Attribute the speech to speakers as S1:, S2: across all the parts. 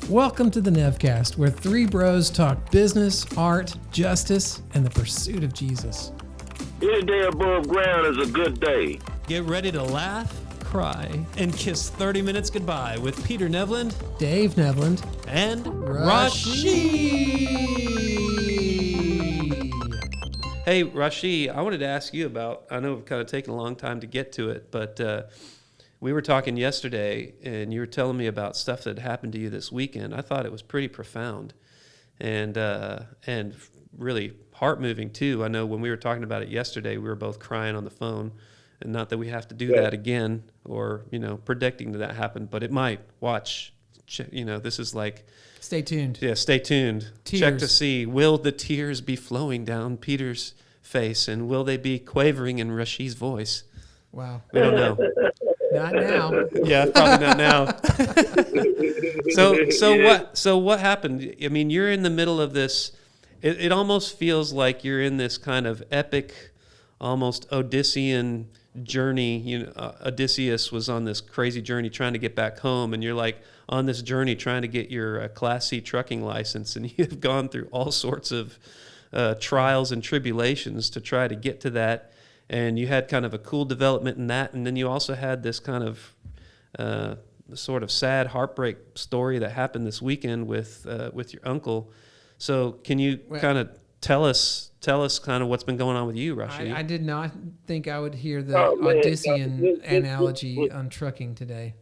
S1: Welcome to the Nevcast, where three bros talk business, art, justice, and the pursuit of Jesus.
S2: Any day above ground is a good day.
S3: Get ready to laugh, cry, and kiss 30 minutes goodbye with Peter Nevland,
S1: Dave Nevland,
S3: and
S1: Rashi.
S3: Hey, Rashi, I wanted to ask you about, I know we've kind of taken a long time to get to it, but we were talking yesterday, and you were telling me about stuff that happened to you this weekend. I thought it was pretty profound and really heart-moving, too. I know when we were talking about it yesterday, we were both crying on the phone, and not that we have to do that again or, predicting that happened, but it might. Watch. This is like...
S1: Stay tuned.
S3: Yeah, stay tuned.
S1: Tears.
S3: Check to see, will the tears be flowing down Peter's face, and will they be quavering in Rashi's voice?
S1: Wow.
S3: We don't know.
S1: Not now.
S3: Yeah, probably not now. So what happened? I mean, you're in the middle of this. It almost feels like you're in this kind of epic, almost Odyssean journey. Odysseus was on this crazy journey trying to get back home, and you're like on this journey trying to get your Class C trucking license, and you've gone through all sorts of trials and tribulations to try to get to that. And you had kind of a cool development in that, and then you also had this kind of sort of sad heartbreak story that happened this weekend with your uncle. So can you kind of tell us kind of what's been going on with you, Rashi?
S1: I did not think I would hear the Odyssean analogy on trucking today.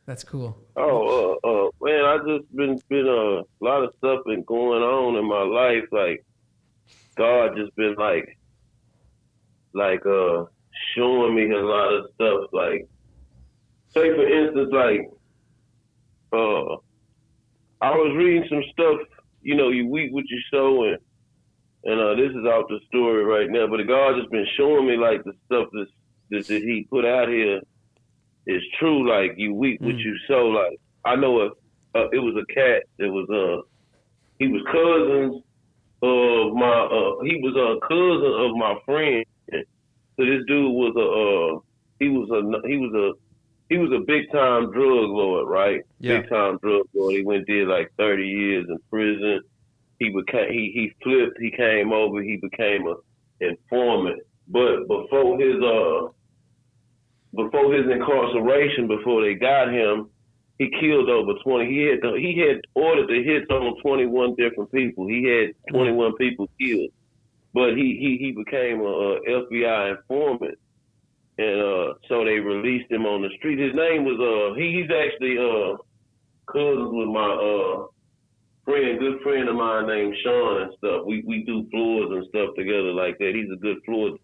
S1: That's cool.
S2: Man, I just been a lot of stuff been going on in my life. Like God just been like showing me a lot of stuff. Like, say for instance, I was reading some stuff. You reap what you sow, and this is out the story right now. But God just been showing me like the stuff that He put out here is true. Like you reap what you sow. Like I know it was a cat. It was he was cousins of my he was a cousin of my friend. So this dude was he was a big time drug lord, right? Yeah. Big time drug lord. He did like 30 years in prison. He flipped. He came over. He became an informant. But before his incarceration, before they got him, he killed over 20. He had ordered the hits on 21 different people. He had 21 people killed. But he became a FBI informant, and so they released him on the street. His name was he's actually cousins with my good friend of mine named Sean and stuff. We do floors and stuff together like that. He's a good floor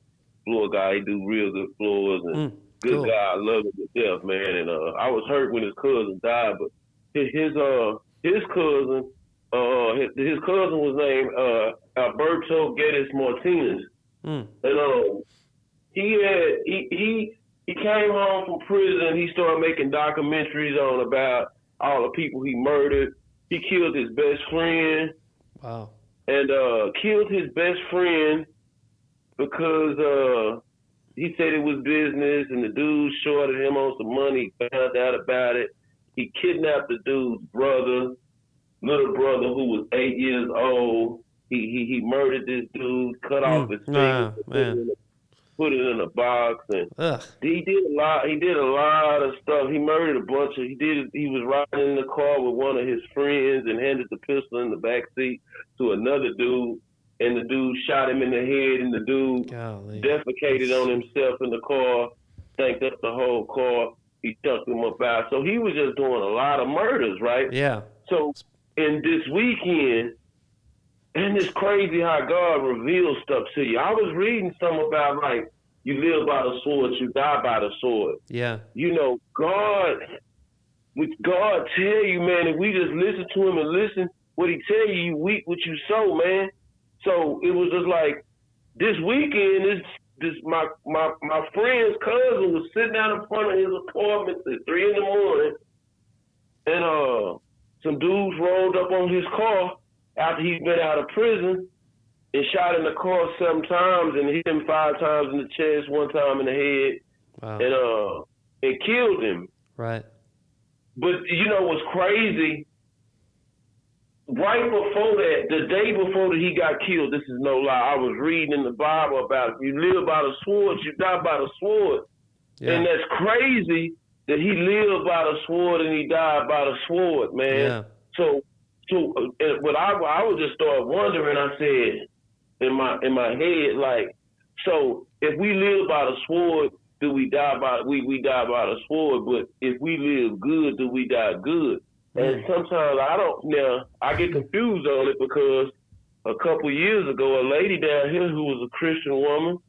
S2: guy. He do real good floors and good cool guy. I love him to death, man. And I was hurt when his cousin died, but his cousin. His cousin was named Alberto Geddes Martinez, and he came home from prison. He started making documentaries on about all the people he murdered. He killed his best friend.
S3: Wow!
S2: And killed his best friend because he said it was business, and the dude shorted him on some money. He found out about it. He kidnapped the dude's little brother, who was 8 years old. He murdered this dude, cut off his finger, put it in a box, and he did a lot. He did a lot of stuff. He murdered a bunch of. He was riding in the car with one of his friends and handed the pistol in the back seat to another dude, and the dude shot him in the head, and the dude defecated on himself in the car, stank up the whole car. He chucked him up out. So he was just doing a lot of murders, right?
S3: Yeah.
S2: So. And this weekend, and it's crazy how God reveals stuff to you. I was reading something about like you live by the sword, you die by the sword.
S3: Yeah.
S2: God tell you, man, if we just listen to him and listen what he tell you, you reap what you sow, man. So it was just like this weekend, my friend's cousin was sitting out in front of his apartment at 3 a.m, and some dudes rolled up on his car after he'd been out of prison and shot in the car 7 times and hit him 5 times in the chest, 1 time in the head, and killed him.
S3: Right.
S2: But what's crazy right before that, the day before that he got killed, this is no lie, I was reading in the Bible about if you live by the sword, you die by the sword. Yeah. And that's crazy that he lived by the sword and he died by the sword, man. Yeah. So but I would just start wondering, I said, in my head, like, so if we live by the sword, do we die by we die by the sword? But if we live good, do we die good? And sometimes I get confused on it because a couple years ago, a lady down here who was a Christian woman,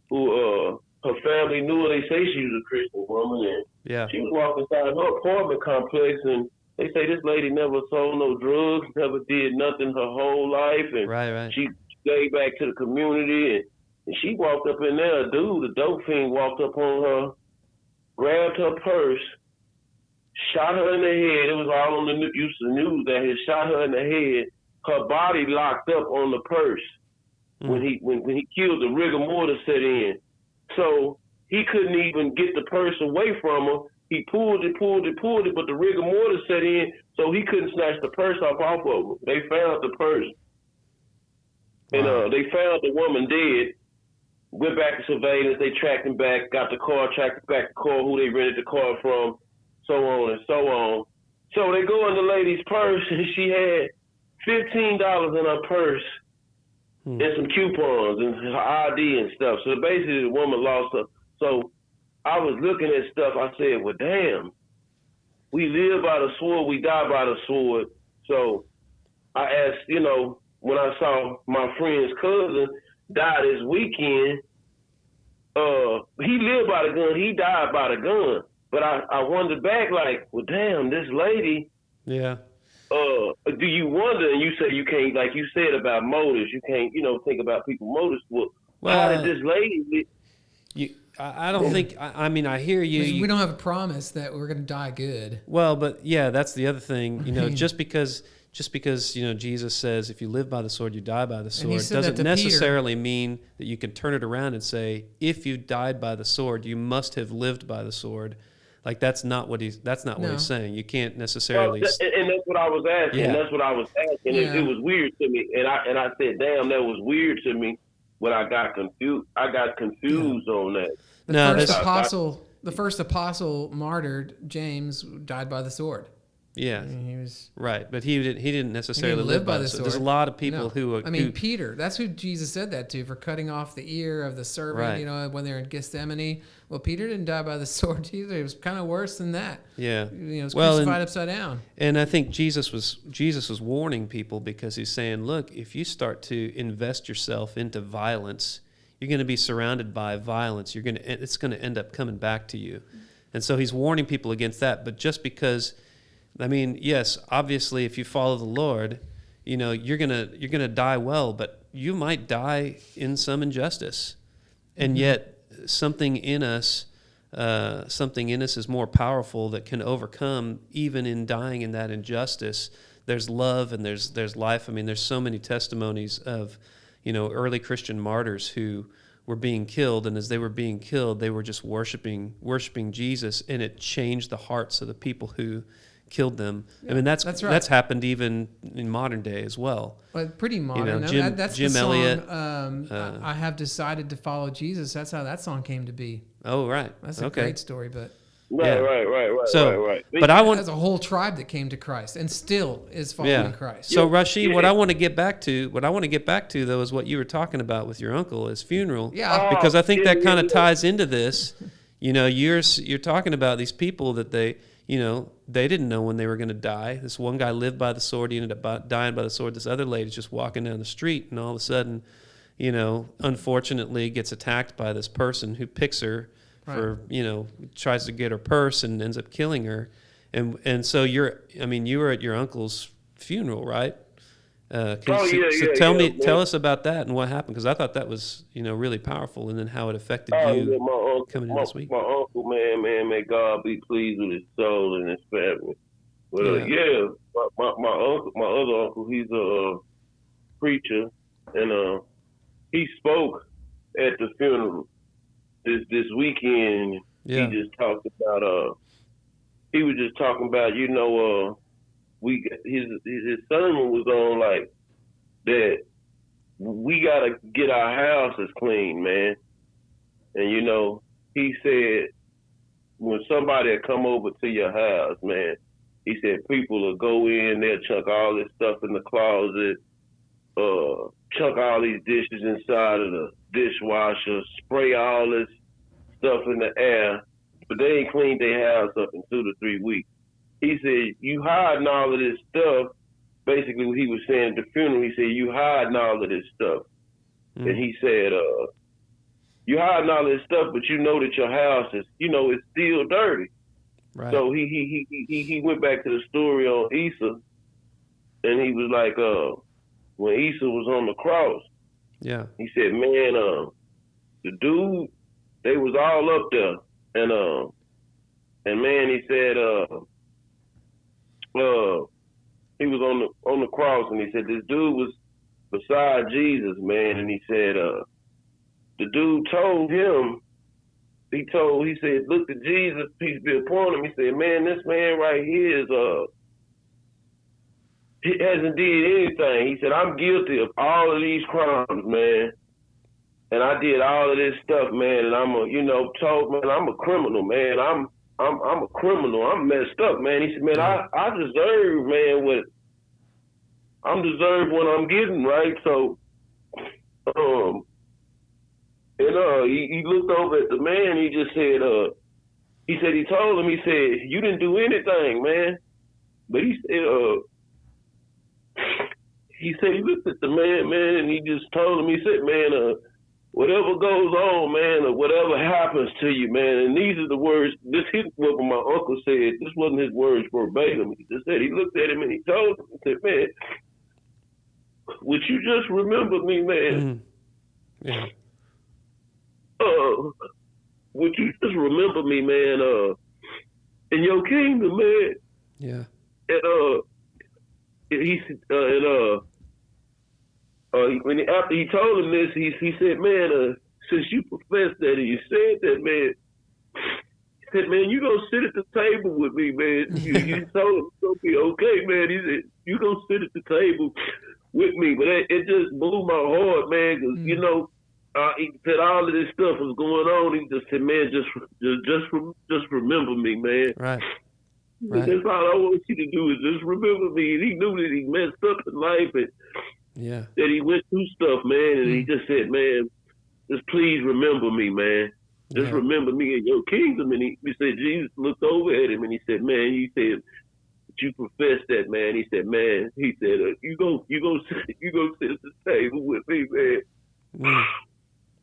S2: who her family knew her, they say she was a Christian woman, and she was walking inside her apartment complex, and they say this lady never sold no drugs, never did nothing her whole life, and she gave back to the community, and she walked up in there, a dude, a dope fiend, walked up on her, grabbed her purse, shot her in the head. It was all on the news that he shot her in the head. Her body locked up on the purse. When he killed, the rigor mortis set in. So he couldn't even get the purse away from her. He pulled it, but the rigor mortis set in, so he couldn't snatch the purse off of her. They found the purse. And they found the woman dead. Went back to surveillance. They tracked him back, got the car, tracked back the car, who they rented the car from, so on and so on. So they go in the lady's purse, and she had $15 in her purse and some coupons and her ID and stuff. So basically the woman lost her. So I was looking at stuff. I said, well, damn, we live by the sword, we die by the sword. So I asked, when I saw my friend's cousin die this weekend, he lived by the gun, he died by the gun. But I wondered back, like, well, damn, this lady. Yeah. Do you wonder? And you say you can't, like you said about motives, you can't, think about people's motives. Well, how did this lady?
S3: I don't think. I mean, I hear you.
S1: We don't have a promise that we're going to die good.
S3: Well, but yeah, that's the other thing. Just because Jesus says if you live by the sword, you die by the sword, doesn't necessarily mean that you can turn it around and say if you died by the sword, you must have lived by the sword. Like that's not what he's saying. You can't necessarily.
S2: And that's what I was asking. Yeah. That's what I was asking. Yeah. It was weird to me, and I said, "Damn, that was weird to me." When I got confused, on that.
S1: The first apostle martyred, James, died by the sword.
S3: Yeah, he was right, but he didn't necessarily live by the sword. There's a lot of people who.
S1: Peter. That's who Jesus said that to, for cutting off the ear of the servant. Right. When they're in Gethsemane. Well, Peter didn't die by the sword either. It was kind of worse than that.
S3: Yeah,
S1: it was crucified upside down.
S3: And I think Jesus was warning people because he's saying, look, if you start to invest yourself into violence, you're going to be surrounded by violence. It's going to end up coming back to you, and so he's warning people against that. But just because. I mean, yes, obviously, if you follow the Lord, you're gonna die well, but you might die in some injustice, and yet something in us is more powerful that can overcome even in dying in that injustice. There's love and there's life. I mean, there's so many testimonies of, early Christian martyrs who were being killed, and as they were being killed, they were just worshiping Jesus, and it changed the hearts of the people who killed them. Yeah, I mean, that's right. That's happened even in modern day as well.
S1: But pretty modern. That's Jim the song, Elliott. I have decided to follow Jesus. That's how that song came to be.
S3: Oh, right.
S1: That's a great story, but.
S2: Right.
S3: But I want.
S1: There's a whole tribe that came to Christ and still is following Christ.
S3: So Rashi, what I want to get back to though is what you were talking about with your uncle, his funeral.
S1: Yeah.
S3: Because I think that kind of ties into this. You're talking about these people that they didn't know when they were going to die. This one guy lived by the sword. He ended up dying by the sword. This other lady's just walking down the street, and all of a sudden, unfortunately gets attacked by this person who picks her for, tries to get her purse and ends up killing her. And so you were at your uncle's funeral, right? Tell us about that and what happened, because I thought that was, really powerful, and then how it affected you coming in this week.
S2: My uncle, man, may God be pleased with his soul and his family. Well, my other uncle, he's a preacher, and he spoke at the funeral this weekend. Yeah. He was just talking about, his sermon was on like that. We gotta get our houses clean, man. And you know, he said when somebody come over to your house, man, he said people will go in, they'll chuck all this stuff in the closet, chuck all these dishes inside of the dishwasher, spray all this stuff in the air, but they ain't cleaned their house up in 2 to 3 weeks. He said, you hiding all of this stuff. Basically what he was saying at the funeral, he said, you hiding all of this stuff. Mm. And he said, you hiding all this stuff, but you know that your house is, you know, it's still dirty. Right. So he went back to the story on Easter, and he was like, when Easter was on the cross, yeah, he said, man, the dude, they was all up there, and man, he said, he was on the cross, and he said this dude was beside Jesus, man, and he said, the dude told him, he said, look to Jesus, peace be upon him. He said, man, this man right here is he hasn't did anything. He said, I'm guilty of all of these crimes, man. And I did all of this stuff, man, and I'm a criminal, man. I'm a criminal. I'm messed up, man. He said, man, I deserve, man, what I'm getting, right? So, he looked over at the man. He just said, he told him, he said, you didn't do anything, man. But he said, he looked at the man, and he just told him, he said, man, whatever goes on, man, or whatever happens to you, man, and these are the words, this is what my uncle said, this wasn't his words verbatim. He just said, he looked at him and he told him, he said, man, would you just remember me, man? Mm-hmm. Yeah. Would you just remember me, man, in your kingdom, man? Yeah. And after he told him this, he said, man, since you professed that and you said that, man, he said, man, you gonna sit at the table with me, man. You told him it's gonna be okay, man. He said, you gonna sit at the table with me. But it just blew my heart, man, because, you know, he said all of this stuff was going on. He just said, man, just remember me, man. Right. That's all I want you to do is just remember me. And he knew that he messed up in life and that he went through stuff, man. And he just said, man, just please remember me, man. Just remember me in your kingdom. And he said, Jesus looked over at him and he said, man, you said, you professed that, man. He said, man, you go sit at the table with me, man. Yeah.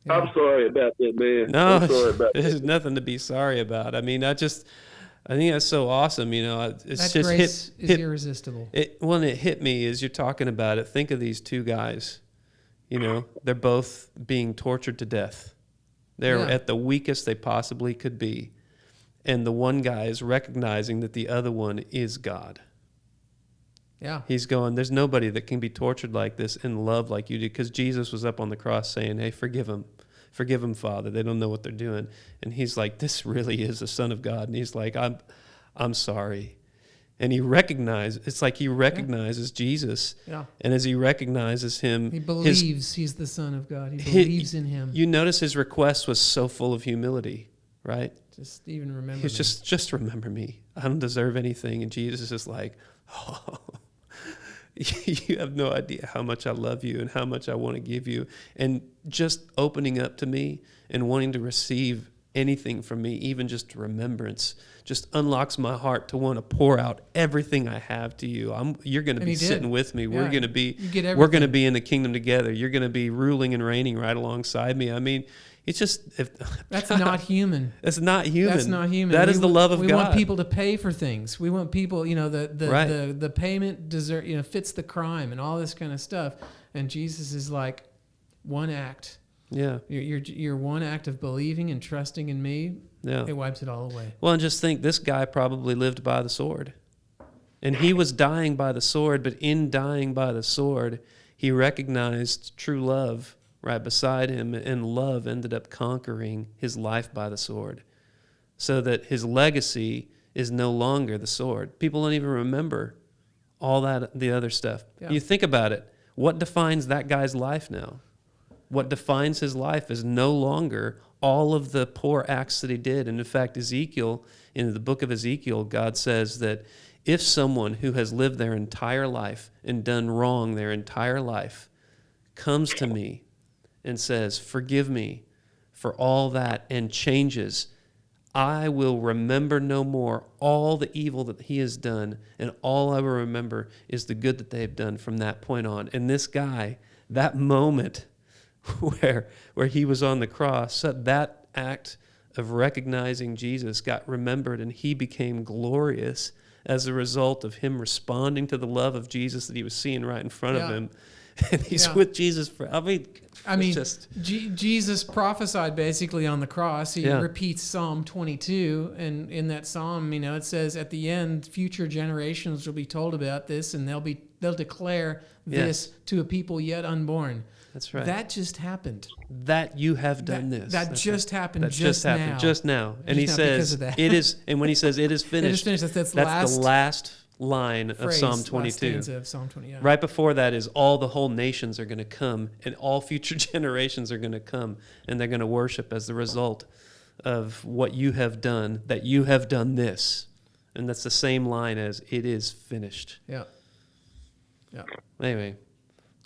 S2: I'm sorry about that, man.
S3: No,
S2: I'm sorry about
S3: there's
S2: that.
S3: nothing to be sorry about. I mean, I think that's so awesome. You know, it's
S1: that
S3: just
S1: grace is irresistible.
S3: When it hit me as you're talking about it, think of these two guys. You know, they're both being tortured to death. They're at the weakest they possibly could be. And the one guy is recognizing that the other one is God. Yeah. He's going, there's nobody that can be tortured like this and love like you did, because Jesus was up on the cross saying, hey, forgive them. Forgive them, Father. They don't know what they're doing. And he's like, this really is the Son of God. And he's like, I'm sorry. And he recognizes Jesus. Yeah. And as he recognizes him,
S1: he believes he's the Son of God. He believes in him.
S3: You notice his request was so full of humility, right?
S1: Just even remember
S3: me. Just remember me. I don't deserve anything. And Jesus is like, oh, you have no idea how much I love you and how much I want to give you. And just opening up to me and wanting to receive anything from me, even just remembrance, just unlocks my heart to want to pour out everything I have to you. You're going to be sitting with me. Yeah, we're going to be in the kingdom together. You're going to be ruling and reigning right alongside me. I mean, it's just
S1: that's not human.
S3: It's not human.
S1: That's not human.
S3: That is the love of God.
S1: We want people to pay for things. We want people, the payment fits the crime and all this kind of stuff. And Jesus is like, one act. Yeah. Your one act of believing and trusting in me. Yeah. It wipes it all away.
S3: Well, and just think, this guy probably lived by the sword, and he was dying by the sword. But in dying by the sword, he recognized true love right beside him, and love ended up conquering his life by the sword, so that his legacy is no longer the sword. People don't even remember all that, the other stuff.
S1: Yeah.
S3: You think about it. What defines that guy's life now? What defines his life is no longer all of the poor acts that he did. And in fact, Ezekiel, in the book of Ezekiel, God says that if someone who has lived their entire life and done wrong their entire life comes to me and says, forgive me for all that, and changes, I will remember no more all the evil that he has done, and all I will remember is the good that they have done from that point on. And this guy, that moment where he was on the cross, that act of recognizing Jesus got remembered, and he became glorious as a result of him responding to the love of Jesus that he was seeing right in front of him. And he's with Jesus for,
S1: Jesus prophesied basically on the cross. He repeats Psalm 22, and in that psalm, it says at the end, future generations will be told about this, and they'll declare this to a people yet unborn.
S3: That's right.
S1: That just happened.
S3: That you have done this.
S1: That just happened.
S3: That just happened just now. And he says it is. And when he says it is finished,
S1: it is finished. That's
S3: the last line of Psalm 22.
S1: Of Psalm 20,
S3: Right before that is all the whole nations are going to come, and all future generations are going to come, and they're going to worship as the result of what you have done. That you have done this, and that's the same line as it is finished.
S1: Yeah. Yeah.
S3: Anyway.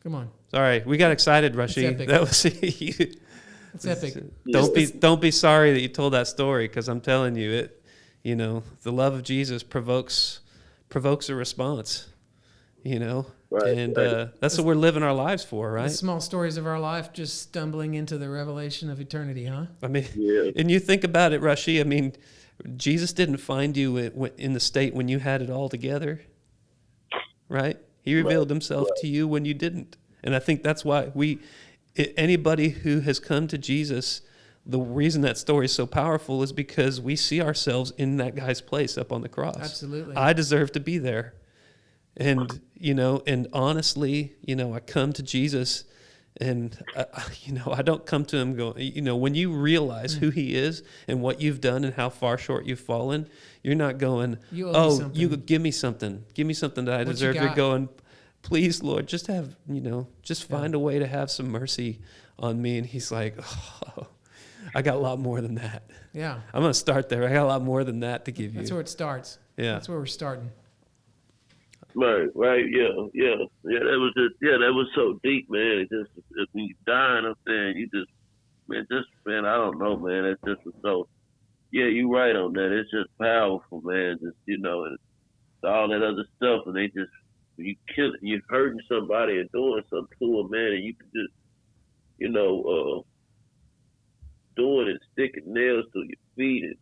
S1: Come on.
S3: Sorry, we got excited, Rashi.
S1: It's epic.
S3: That was
S1: It's epic.
S3: Don't be sorry that you told that story, because I'm telling you, it. The love of Jesus provokes a response.
S2: Right,
S3: and that's what we're living our lives for, right?
S1: The small stories of our life, just stumbling into the revelation of eternity, huh?
S3: I mean, and you think about it, Rashi. I mean, Jesus didn't find you in the state when you had it all together, right? He revealed himself to you when you didn't. And I think that's why anybody who has come to Jesus, the reason that story is so powerful is because we see ourselves in that guy's place up on the cross.
S1: Absolutely.
S3: I deserve to be there. And, and honestly, I come to Jesus, and, I don't come to him going, when you realize who he is and what you've done and how far short you've fallen, you're not going, you give me something that I deserve. You're going, please, Lord, just have, just find a way to have some mercy on me. And he's like, I got a lot more than that.
S1: Yeah.
S3: I'm going to start there. I got a lot more than that to give you.
S1: That's where it starts.
S3: Yeah.
S1: That's where we're starting.
S2: Right, yeah. That was so deep, man. It just, when you're dying up there, and you man, I don't know, man. It's just so, you're right on that. It's just powerful, man. Just, and all that other stuff, and they just, you're hurting somebody and doing something to them, man, and you can just, doing and sticking nails to your feet and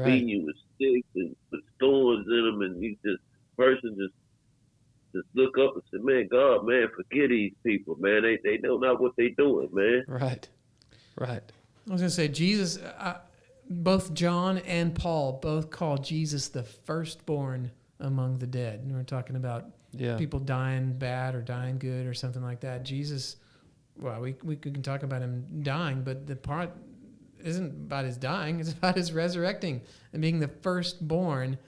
S2: beating you with sticks and with thorns in them, and you just, person just look up and say, man, God, man, forgive these people, man. They know not what they doing, man.
S3: Right.
S1: I was going to say, Jesus, both John and Paul both call Jesus the firstborn among the dead. And we're talking about people dying bad or dying good or something like that. Jesus, well, we can talk about him dying, but the part isn't about his dying. It's about his resurrecting and being the firstborn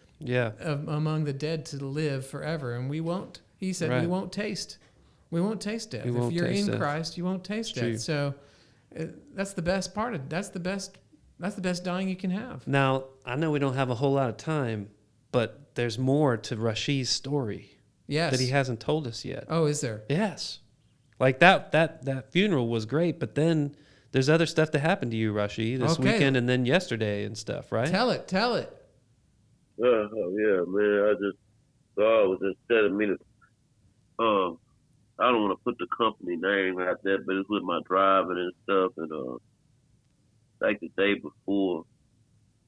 S1: among the dead to live forever. And we won't. He said we won't taste. We won't taste death. If you're in Christ, you won't taste death. So that's the best part of it. That's the best dying you can have.
S3: Now, I know we don't have a whole lot of time, but there's more to Rashi's story that he hasn't told us yet.
S1: Oh, is there?
S3: Yes. Like that funeral was great, but then there's other stuff that happened to you, Rashi, this weekend and then yesterday and stuff, right?
S1: Tell it.
S2: Yeah, man. God was just telling me to, I don't want to put the company name out there, but it's with my driving and stuff. And like the day before,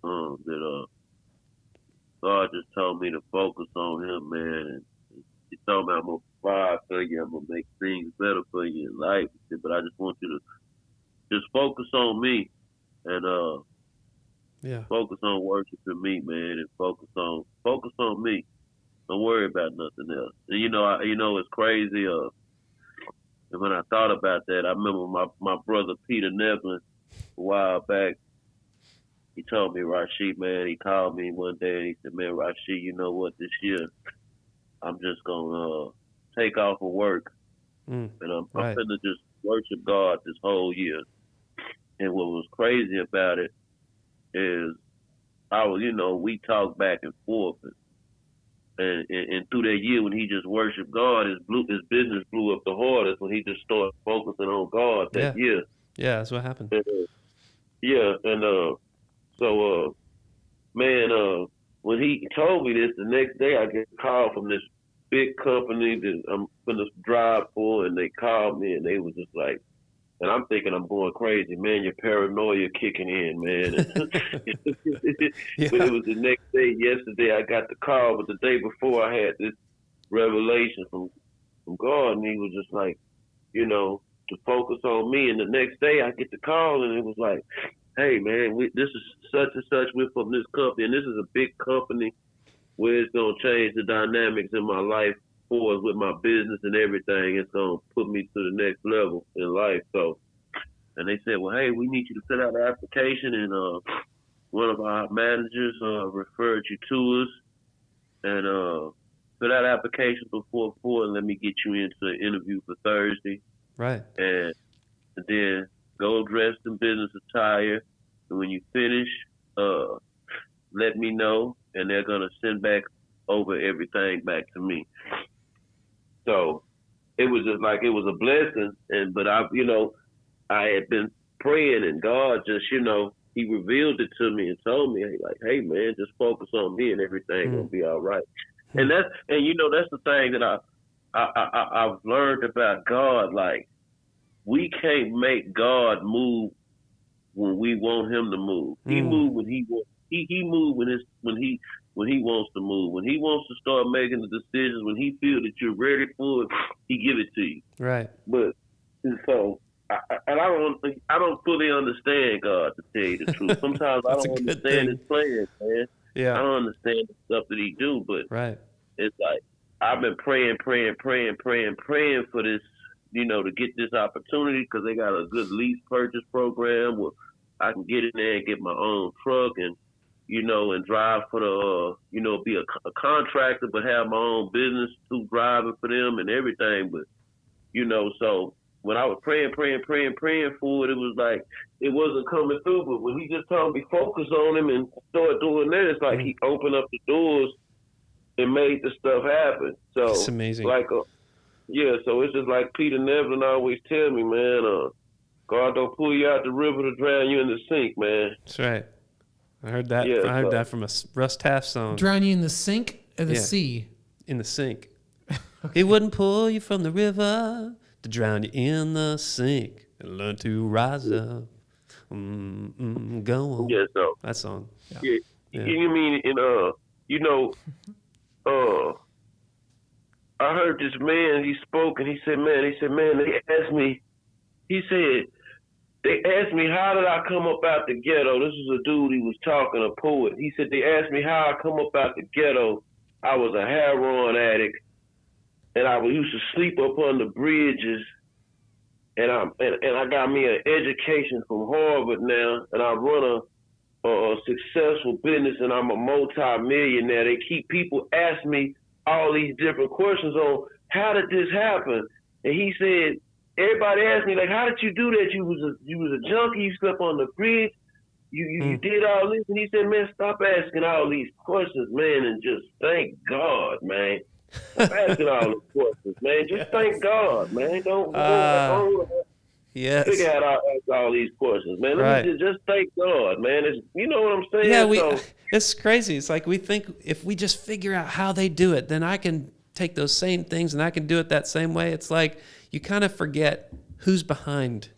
S2: that God just told me to focus on Him, man. And He told me I'm gonna provide for you, I'm gonna make things better for you in life. He said, but I just want you to just focus on me and focus on worshiping me, man, and focus on me. Don't worry about nothing else. And it's crazy. And when I thought about that, I remember my brother Peter Nevlin a while back. He told me, Rashi, man, he called me one day and he said, man, Rashi, you know what, this year I'm just gonna take off of work, and I'm gonna just worship God this whole year. And what was crazy about it is we talked back and forth, and through that year when he just worshiped God, his business blew up the hardest when he just started focusing on God that year.
S3: Yeah, that's what happened.
S2: So when he told me this, the next day I get a call from this big company that I'm gonna drive for, and they called me and they was just like, and I'm thinking I'm going crazy, man. Your paranoia kicking in, man. But it was the next day. Yesterday I got the call, but the day before I had this revelation from God, and he was just like, to focus on me. And the next day I get the call, and it was like, hey, man, this is such and such. We're from this company, and this is a big company where it's gonna change the dynamics in my life. With my business and everything, it's gonna put me to the next level in life. So, and they said, well, hey, we need you to fill out an application, and one of our managers referred you to us, and fill out an application before 4, and let me get you into an interview for Thursday.
S3: Right.
S2: And then go dressed in business attire, and when you finish, let me know, and they're gonna send back over everything back to me. So it was just like, it was a blessing. But I had been praying, and God just, he revealed it to me and told me, like, hey man, just focus on me and everything gonna be all right. And that's the thing that I've learned about God. Like, we can't make God move when we want him to move. He move when he wants. He move when he wants to move. When he wants to start making the decisions, when he feels that you're ready for it, he give it to you.
S3: Right.
S2: But so I don't fully understand God, to tell you the truth. Sometimes I don't understand his plans, man.
S3: Yeah.
S2: I don't understand the stuff that he do, but it's like I've been praying for this, to get this opportunity, because they got a good lease purchase program where I can get in there and get my own truck and and drive for the, be a contractor, but have my own business through driving for them and everything. But, so when I was praying for it, it was like, it wasn't coming through. But when he just told me focus on him and start doing that, it's like he opened up the doors and made the stuff happen. So
S3: it's amazing.
S2: So it's just like Peter Neville always tell me, man, God don't pull you out the river to drown you in the sink, man.
S3: That's right. I heard that. I heard that from a Russ Taff song.
S1: Drown you in the sink or the sea?
S3: In the sink. Okay. He wouldn't pull you from the river to drown you in the sink and learn to rise up. Go on.
S2: Yeah, so
S3: that song.
S2: Yeah. You mean I heard this man. He spoke and he said, man, they asked me, how did I come up out the ghetto? This is a dude, he was talking, a poet. He said, they asked me how I come up out the ghetto. I was a heroin addict, and I used to sleep up on the bridges, and I got me an education from Harvard now, and I run a successful business, and I'm a multi-millionaire. People ask me all these different questions on how did this happen? And he said, everybody asked me, like, how did you do that? You was a junkie, you slept on the bridge, you did all this. And he said, man, stop asking all these questions, man, and just thank God, man. Stop asking all these questions, man. Just thank God, man. Don't figure out how to ask all these questions, man. Let me just thank God, man. You know what I'm saying?
S3: Yeah, it's crazy. It's like we think if we just figure out how they do it, then I can take those same things and I can do it that same way. It's like you kind of forget who's behind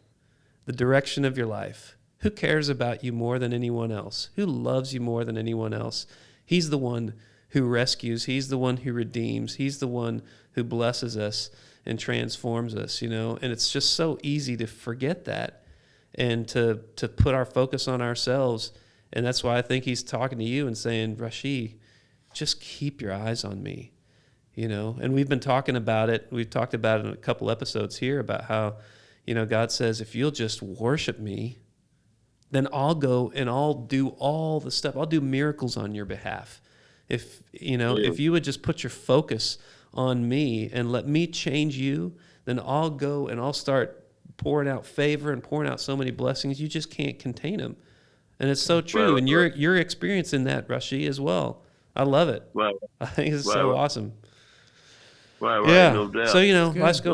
S3: the direction of your life. Who cares about you more than anyone else? Who loves you more than anyone else? He's the one who rescues. He's the one who redeems. He's the one who blesses us and transforms us, And it's just so easy to forget that and to put our focus on ourselves. And that's why I think he's talking to you and saying, Rashi, just keep your eyes on me. And we've been talking about it. We've talked about it in a couple episodes here about how, God says, if you'll just worship me, then I'll go and I'll do all the stuff. I'll do miracles on your behalf. If you would just put your focus on me and let me change you, then I'll go and I'll start pouring out favor and pouring out so many blessings. You just can't contain them. And it's so true.
S2: Right.
S3: And you're experiencing that, Rashi, as well. I love it.
S2: Right.
S3: I think it's so awesome.
S2: Right,
S3: yeah.
S2: No doubt.
S3: So,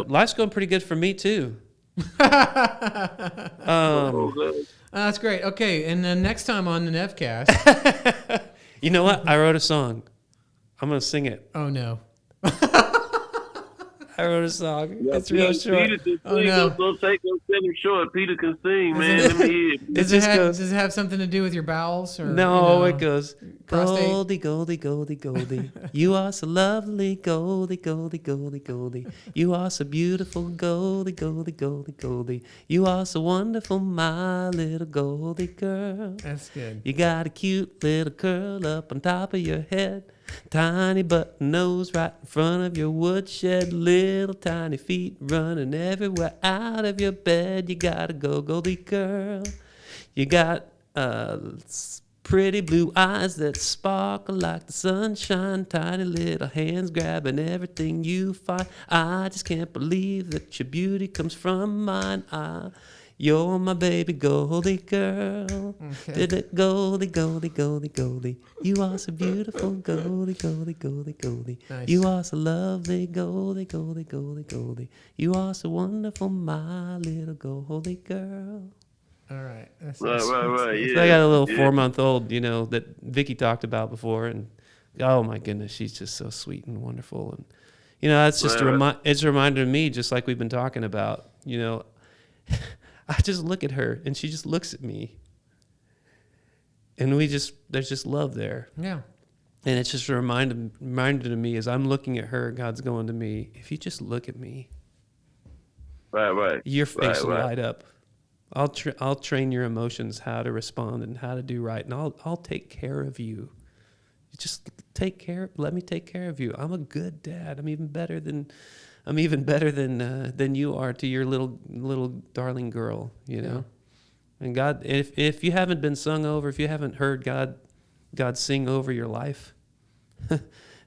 S3: life's going pretty good for me too.
S1: That's great. Okay, and then next time on the Nevcast.
S3: You know what? I wrote a song. I'm going to sing it.
S1: Oh, no.
S3: I wrote a song.
S2: Yeah,
S3: it's real short.
S2: Peter can
S1: oh,
S2: sing.
S1: no.
S2: Go send him short. Peter can sing, man. Let me hear it.
S1: Does it have something to do with your bowels? Or,
S3: no, it goes,
S1: prostate?
S3: Goldie, Goldie, Goldie, Goldie. You are so lovely, Goldie, Goldie, Goldie, Goldie. You are so beautiful, Goldie, Goldie, Goldie, Goldie. You are so wonderful, my little Goldie girl.
S1: That's good.
S3: You got a cute little curl up on top of your head. Tiny button nose right in front of your woodshed. Little tiny feet running everywhere out of your bed. You gotta go, Goldie girl. You got pretty blue eyes that sparkle like the sunshine. Tiny little hands grabbing everything you find. I just can't believe that your beauty comes from mine. You're my baby Goldie girl. Okay. Goldie, Goldie, Goldie, Goldie. You are so beautiful, Goldie, Goldie, Goldie, Goldie. Nice. You are so lovely, Goldie, Goldie, Goldie, Goldie. You are so wonderful, my little Goldie girl.
S1: All right.
S2: Right. Yeah.
S3: So I got a little 4-month-old, that Vicky talked about before, and oh my goodness, she's just so sweet and wonderful, and that's just it's a reminder to me, just like we've been talking about, I just look at her and she just looks at me, and there's just love there.
S1: Yeah.
S3: And it's just a reminder to me as I'm looking at her, God's going to me, if you just look at me,
S2: right,
S3: your face will light up. I'll train your emotions how to respond and how to do right, and I'll take care of you. Just let me take care of you. I'm a good dad. I'm even better than you are to your little darling girl, Yeah. And God, if you haven't been sung over, if you haven't heard God sing over your life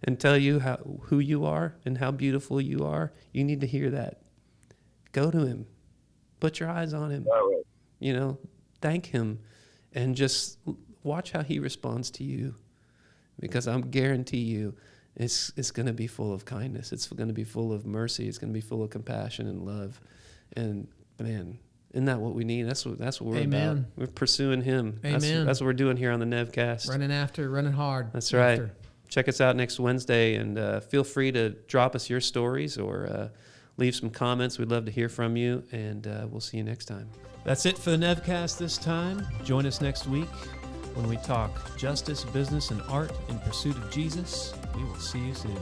S3: and tell you who you are and how beautiful you are, you need to hear that. Go to him. Put your eyes on him.
S2: Right.
S3: Thank him, and just watch how he responds to you, because I guarantee you it's going to be full of kindness. It's going to be full of mercy. It's going to be full of compassion and love. And man, isn't that what we need? That's what we're
S1: Amen.
S3: about. We're pursuing him.
S1: Amen.
S3: That's what we're doing here on the Nevcast.
S1: Running hard.
S3: That's right. Check us out next Wednesday, and feel free to drop us your stories or leave some comments. We'd love to hear from you, and we'll see you next time. That's it for the Nevcast this time. Join us next week when we talk justice, business, and art in pursuit of Jesus. We will see you soon.